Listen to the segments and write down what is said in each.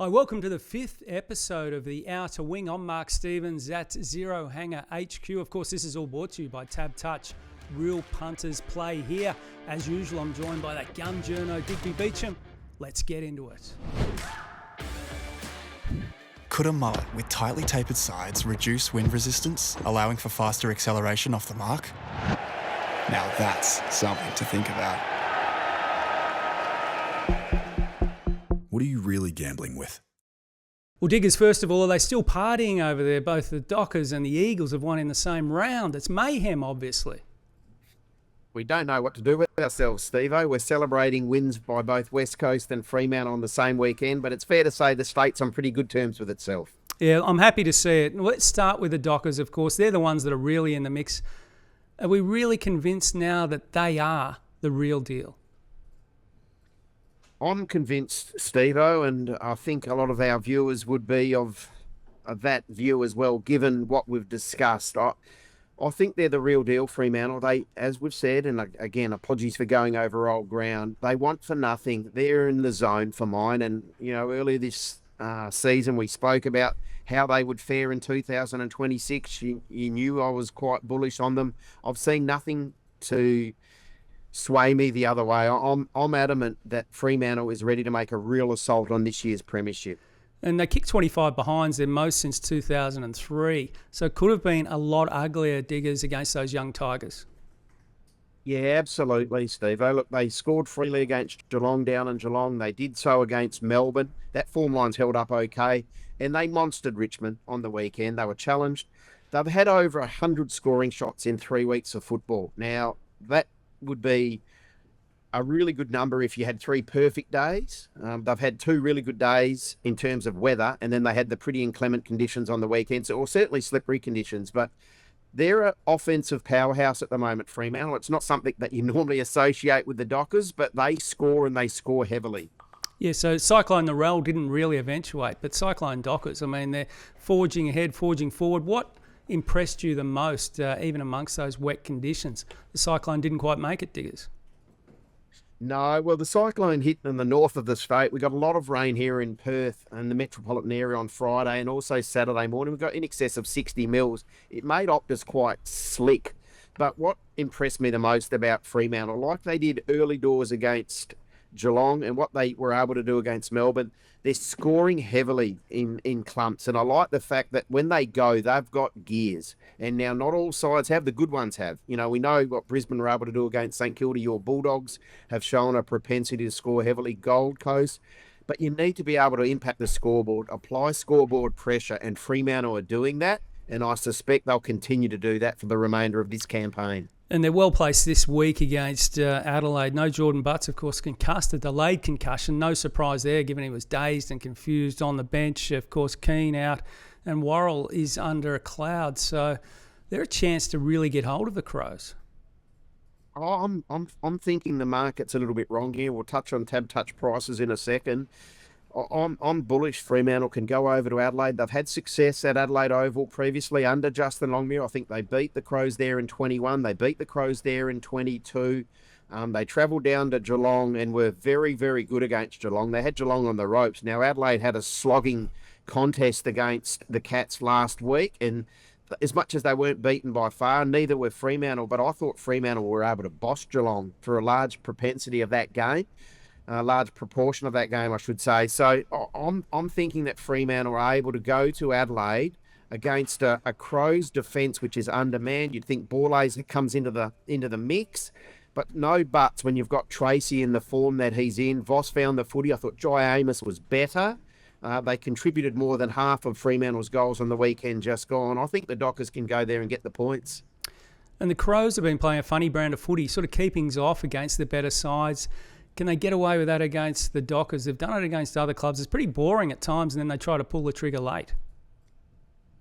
Hi, welcome to the 5th episode of the Outer Wing. I'm Mark Stevens at Zero Hanger HQ. Of course, this is all brought to you by TABtouch. Real punters play here. As usual, I'm joined by that gun journo, Digby Beacham. Let's get into it. Could a mullet with tightly tapered sides reduce wind resistance, allowing for faster acceleration off the mark? Now that's something to think about. What are you really gambling with? Well, Diggers, first of all, are they still partying over there? Both the Dockers and the Eagles have won in the same round. It's mayhem, obviously. We don't know what to do with ourselves, Steve-O. We're celebrating wins by both West Coast and Fremantle on the same weekend, but it's fair to say the state's on pretty good terms with itself. Yeah, I'm happy to see it. Let's start with the Dockers, of course. They're the ones that are really in the mix. Are we really convinced now that they are the real deal? I'm convinced, Steve-O, and I think a lot of our viewers would be of that view as well, given what we've discussed. I think they're the real deal, Fremantle. They, as we've said, and again, apologies for going over old ground, they want for nothing. They're in the zone for mine. And, you know, earlier this season we spoke about how they would fare in 2026. You knew I was quite bullish on them. I've seen nothing to sway me the other way. I'm adamant that Fremantle is ready to make a real assault on this year's premiership. And they kicked 25 behinds, their most since 2003. So it could have been a lot uglier, Diggers, against those young Tigers. Yeah, absolutely, Steve. Look, they scored freely against Geelong down in Geelong. They did so against Melbourne. That form line's held up okay. And they monstered Richmond on the weekend. They were challenged. They've had over 100 scoring shots in 3 weeks of football. Now, that would be a really good number if you had 3 perfect days. They've had 2 really good days in terms of weather, and then they had the pretty inclement conditions on the weekend, or certainly slippery conditions. But they're an offensive powerhouse at the moment, Fremantle. It's not something that you normally associate with the Dockers, but they score and they score heavily. Yeah, so Cyclone Narelle didn't really eventuate, but Cyclone Dockers, I mean, they're forging ahead, forging forward. What impressed you the most, even amongst those wet conditions? The Cyclone didn't quite make it, Diggers. No, well, the cyclone hit in the north of the state. We got a lot of rain here in Perth and the metropolitan area on Friday and also Saturday morning. We got in excess of 60 mils. It made Optus quite slick. But what impressed me the most about Fremantle, like they did early doors against Geelong and what they were able to do against Melbourne, they're scoring heavily in clumps. And I like the fact that when they go, they've got gears. And now not all sides have, the good ones have. You know, we know what Brisbane were able to do against St Kilda. Your Bulldogs have shown a propensity to score heavily. Gold Coast. But you need to be able to impact the scoreboard, apply scoreboard pressure, and Fremantle are doing that. And I suspect they'll continue to do that for the remainder of this campaign. And they're well placed this week against Adelaide. No Jordan Butts, of course, concussed, a delayed concussion. No surprise there, given he was dazed and confused on the bench. Of course, Keane out, and Worrell is under a cloud. So they're a chance to really get hold of the Crows. I'm thinking the market's a little bit wrong here. We'll touch on TABtouch prices in a second. I'm bullish Fremantle can go over to Adelaide. They've had success at Adelaide Oval previously under Justin Longmuir. I think they beat the Crows there in 21. They beat the Crows there in 22. They travelled down to Geelong and were very, very good against Geelong. They had Geelong on the ropes. Now, Adelaide had a slogging contest against the Cats last week, and as much as they weren't beaten by far, neither were Fremantle, but I thought Fremantle were able to boss Geelong for a large propensity of that game. A large proportion of that game, I should say. So I'm thinking that Fremantle are able to go to Adelaide against a Crows defence which is undermanned. You'd think Borlase comes into the mix, but no buts when you've got Treacy in the form that he's in. Voss found the footy. I thought Jai Amos was better. They contributed more than half of Fremantle's goals on the weekend just gone. I think the Dockers can go there and get the points. And the Crows have been playing a funny brand of footy, sort of keeping off against the better sides. Can they get away with that against the Dockers? They've done it against other clubs. It's pretty boring at times, and then they try to pull the trigger late.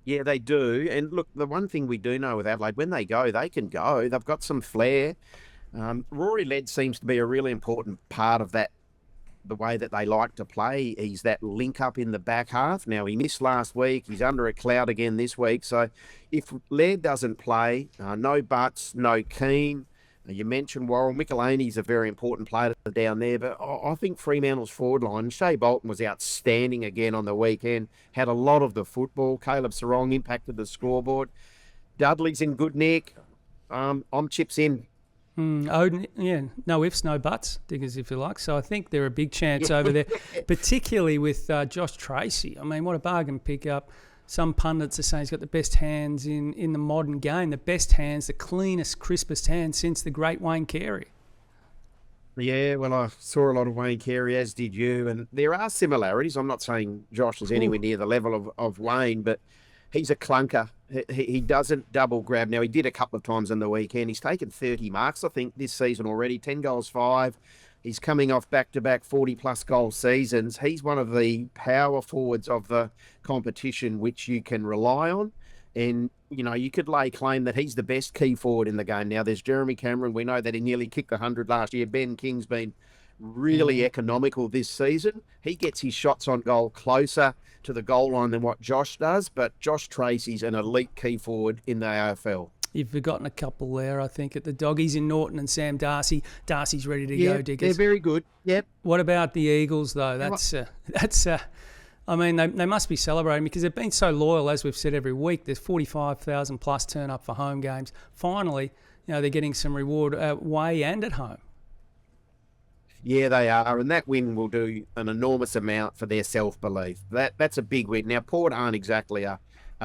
Yeah, they do. And look, the one thing we do know with Adelaide, when they go, they can go. They've got some flair. Rory Led seems to be a really important part of that, the way that they like to play. He's that link up in the back half. Now, he missed last week. He's under a cloud again this week. So if Led doesn't play, no Butts, no Keane, You mentioned Worrell. Michelini's a very important player down there, but I think Fremantle's forward line, Shea Bolton was outstanding again on the weekend, had a lot of the football. Caleb Sarong impacted the scoreboard. Dudley's in good nick. I'm chips in. Odin, yeah, no ifs, no buts, Diggers, if you like. So I think they're a big chance over there, particularly with Josh Treacy. I mean, what a bargain pickup. Some pundits are saying he's got the best hands in the modern game, the best hands, the cleanest, crispest hands since the great Wayne Carey. Yeah, well, I saw a lot of Wayne Carey, as did you, and there are similarities. I'm not saying Josh is anywhere near the level of Wayne, but he's a clunker. He doesn't double grab. Now, he did a couple of times on the weekend. He's taken 30 marks, I think, this season already, 10 goals, 5. He's coming off back-to-back 40-plus goal seasons. He's one of the power forwards of the competition, which you can rely on. And, you know, you could lay claim that he's the best key forward in the game. Now, there's Jeremy Cameron. We know that he nearly kicked 100 last year. Ben King's been really economical this season. He gets his shots on goal closer to the goal line than what Josh does, but Josh Treacy's an elite key forward in the AFL. You've forgotten a couple there, I think, at the Doggies in Norton and Sam Darcy. Darcy's ready to go, Diggers. They're very good. Yep. What about the Eagles, though? I mean, they must be celebrating because they've been so loyal, as we've said every week. There's 45,000 plus turn up for home games. Finally, you know, they're getting some reward away and at home. Yeah, they are, and that win will do an enormous amount for their self-belief. That's a big win. Now, Port aren't exactly a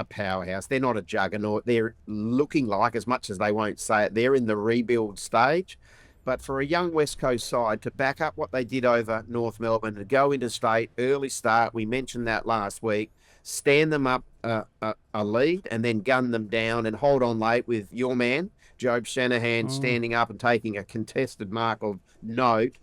powerhouse. They're not a juggernaut. They're looking like, as much as they won't say it, they're in the rebuild stage. But for a young West Coast side to back up what they did over North Melbourne, to go into state, early start, we mentioned that last week, stand them up a lead and then gun them down and hold on late with your man, Job Shanahan, standing up and taking a contested mark of note.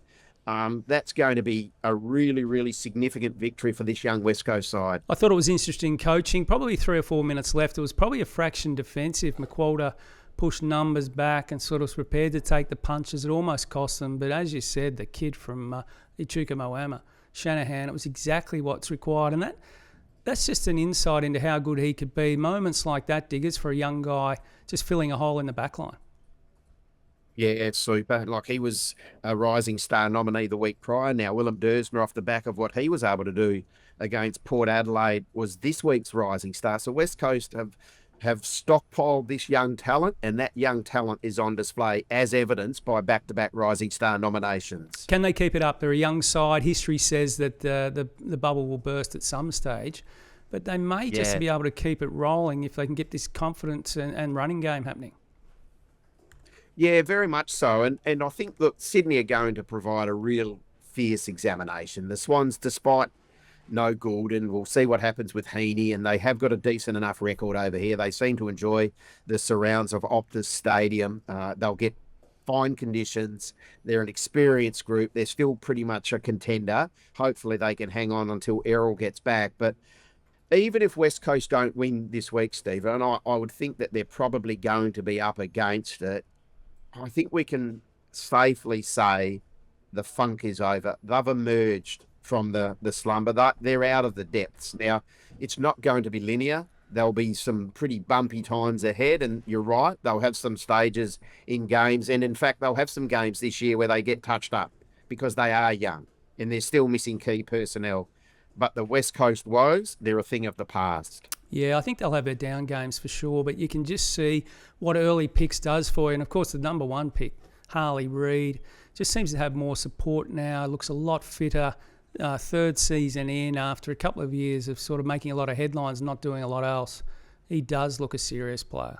That's going to be a really, really significant victory for this young West Coast side. I thought it was interesting coaching. Probably 3 or 4 minutes left. It was probably a fraction defensive. McWalter pushed numbers back and sort of was prepared to take the punches. It almost cost them. But as you said, the kid from Echuca Moama, Shanahan, it was exactly what's required. And that's just an insight into how good he could be. Moments like that, Diggers, for a young guy just filling a hole in the back line. Yeah, it's super. Like, he was a Rising Star nominee the week prior. Now, Willem Dersmer, off the back of what he was able to do against Port Adelaide, was this week's Rising Star. So West Coast have stockpiled this young talent, and that young talent is on display, as evidenced by back-to-back Rising Star nominations. Can they keep it up? They're a young side. History says that the bubble will burst at some stage, but they may just be able to keep it rolling if they can get this confidence and running game happening. Yeah, very much so. And I think, look, Sydney are going to provide a real fierce examination. The Swans, despite no Goulden, we'll see what happens with Heaney, and they have got a decent enough record over here. They seem to enjoy the surrounds of Optus Stadium. They'll get fine conditions. They're an experienced group. They're still pretty much a contender. Hopefully they can hang on until Errol gets back. But even if West Coast don't win this week, Steve, and I would think that they're probably going to be up against it, I think we can safely say the funk is over. They've emerged from the slumber. They're out of the depths. Now, it's not going to be linear. There'll be some pretty bumpy times ahead, and you're right, they'll have some stages in games, and in fact, they'll have some games this year where they get touched up because they are young, and they're still missing key personnel. But the West Coast woes, they're a thing of the past. Yeah, I think they'll have their down games for sure, but you can just see what early picks does for you. And, of course, the number 1 pick, Harley Reid, just seems to have more support now, looks a lot fitter, 3rd season in after a couple of years of sort of making a lot of headlines and not doing a lot else. He does look a serious player.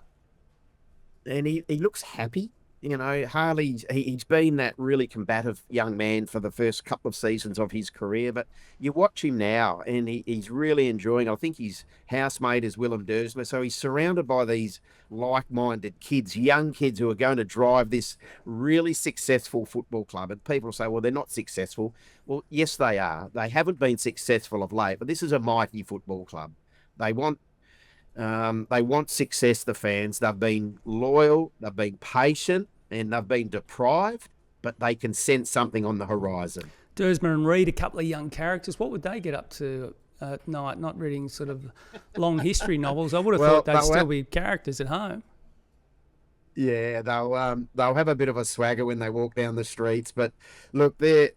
And he looks happy. You know, Harley, he's been that really combative young man for the first couple of seasons of his career, but you watch him now and he's really enjoying it. I think his housemate is Willem Dersmer, so he's surrounded by these like-minded kids, young kids who are going to drive this really successful football club. And people say, well, they're not successful. Well, yes, they are. They haven't been successful of late, but this is a mighty football club. They want success, the fans. They've been loyal, they've been patient, and they've been deprived, but they can sense something on the horizon. Dersmer and Reid, a couple of young characters. What would they get up to at night? Not reading sort of long history novels. I would have thought they'd still be characters at home. Yeah, they'll have a bit of a swagger when they walk down the streets. But look, they're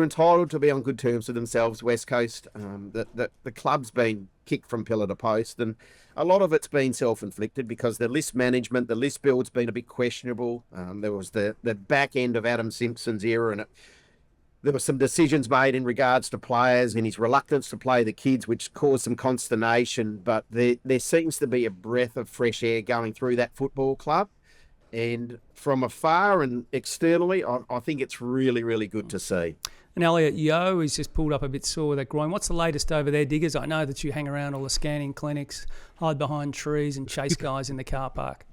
entitled to be on good terms with themselves. West Coast, the club's been kicked from pillar to post, and a lot of it's been self-inflicted because the list management, the list build's been a bit questionable. There was the back end of Adam Simpson's era, and there were some decisions made in regards to players and his reluctance to play the kids, which caused some consternation. But there seems to be a breath of fresh air going through that football club. And from afar and externally, I think it's really, really good to see. And Elliot Yeo is just pulled up a bit sore with that groin. What's the latest over there, Diggers? I know that you hang around all the scanning clinics, hide behind trees and chase guys in the car park.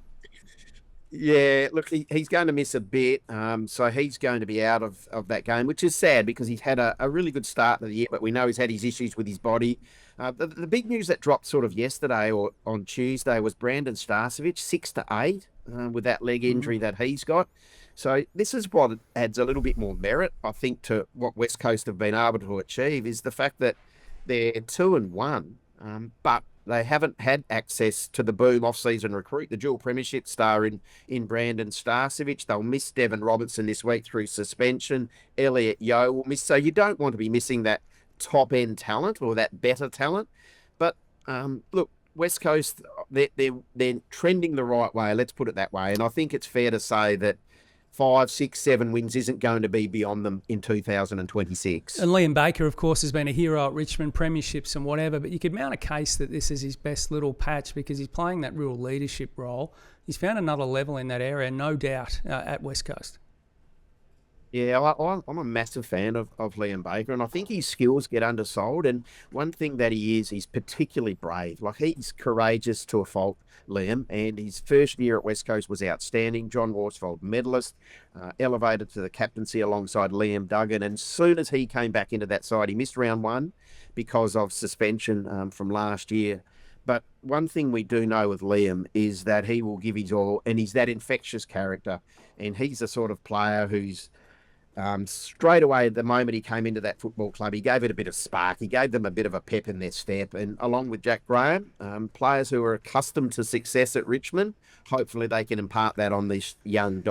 Yeah, look, he's going to miss a bit. So he's going to be out of that game, which is sad because he's had a really good start to the year, but we know he's had his issues with his body. The big news that dropped sort of yesterday or on Tuesday was Brandon Starcevic, 6 to 8, with that leg injury that he's got. So this is what adds a little bit more merit, I think, to what West Coast have been able to achieve is the fact that they're 2-1, but they haven't had access to the boom off-season recruit, the dual premiership star in Brandon Starcevic. They'll miss Devon Robertson this week through suspension. Elliot Yeo will miss. So you don't want to be missing that top-end talent or that better talent. But look, West Coast, they're trending the right way. Let's put it that way. And I think it's fair to say that 5, 6, 7 wins isn't going to be beyond them in 2026. And Liam Baker, of course, has been a hero at Richmond, premierships and whatever, but you could mount a case that this is his best little patch because he's playing that real leadership role. He's found another level in that area, no doubt, at West Coast. Yeah, I'm a massive fan of Liam Baker, and I think his skills get undersold. And one thing that he's particularly brave. Like, he's courageous to a fault, Liam, and his first year at West Coast was outstanding. John Worsfold medalist, elevated to the captaincy alongside Liam Duggan. And as soon as he came back into that side, he missed round 1 because of suspension from last year. But one thing we do know with Liam is that he will give his all, and he's that infectious character. And he's the sort of player who's straight away, the moment he came into that football club, he gave it a bit of spark. He gave them a bit of a pep in their step. And along with Jack Graham, players who are accustomed to success at Richmond, hopefully they can impart that on this young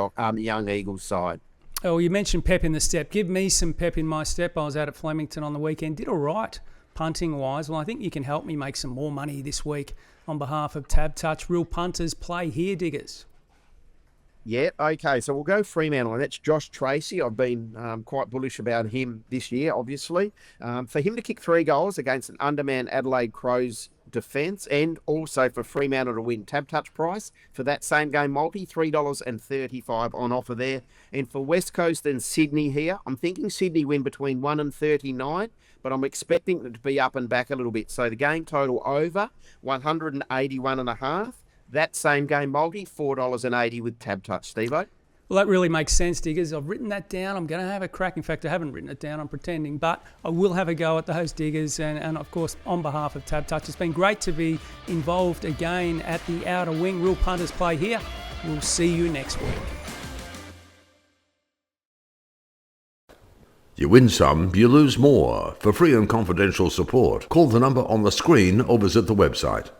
Eagles side. Oh, you mentioned pep in the step. Give me some pep in my step. I was out at Flemington on the weekend. Did all right, punting-wise. Well, I think you can help me make some more money this week on behalf of TABtouch. Real punters play here, Diggers. Yeah, okay, so we'll go Fremantle, and that's Josh Treacy. I've been quite bullish about him this year, obviously. For him to kick 3 goals against an undermanned Adelaide Crows defence, and also for Fremantle to win TABtouch price for that same game multi, $3.35 on offer there. And for West Coast and Sydney here, I'm thinking Sydney win between 1 and 39, but I'm expecting it to be up and back a little bit. So the game total over 181.5. That same game multi, $4.80 with TABtouch, Steve-O. Well, that really makes sense, Diggers. I've written that down. I'm going to have a crack. In fact, I haven't written it down. I'm pretending. But I will have a go at those, Diggers. And of course, on behalf of TABtouch, it's been great to be involved again at the outer wing. Real punters play here. We'll see you next week. You win some, you lose more. For free and confidential support, call the number on the screen or visit the website.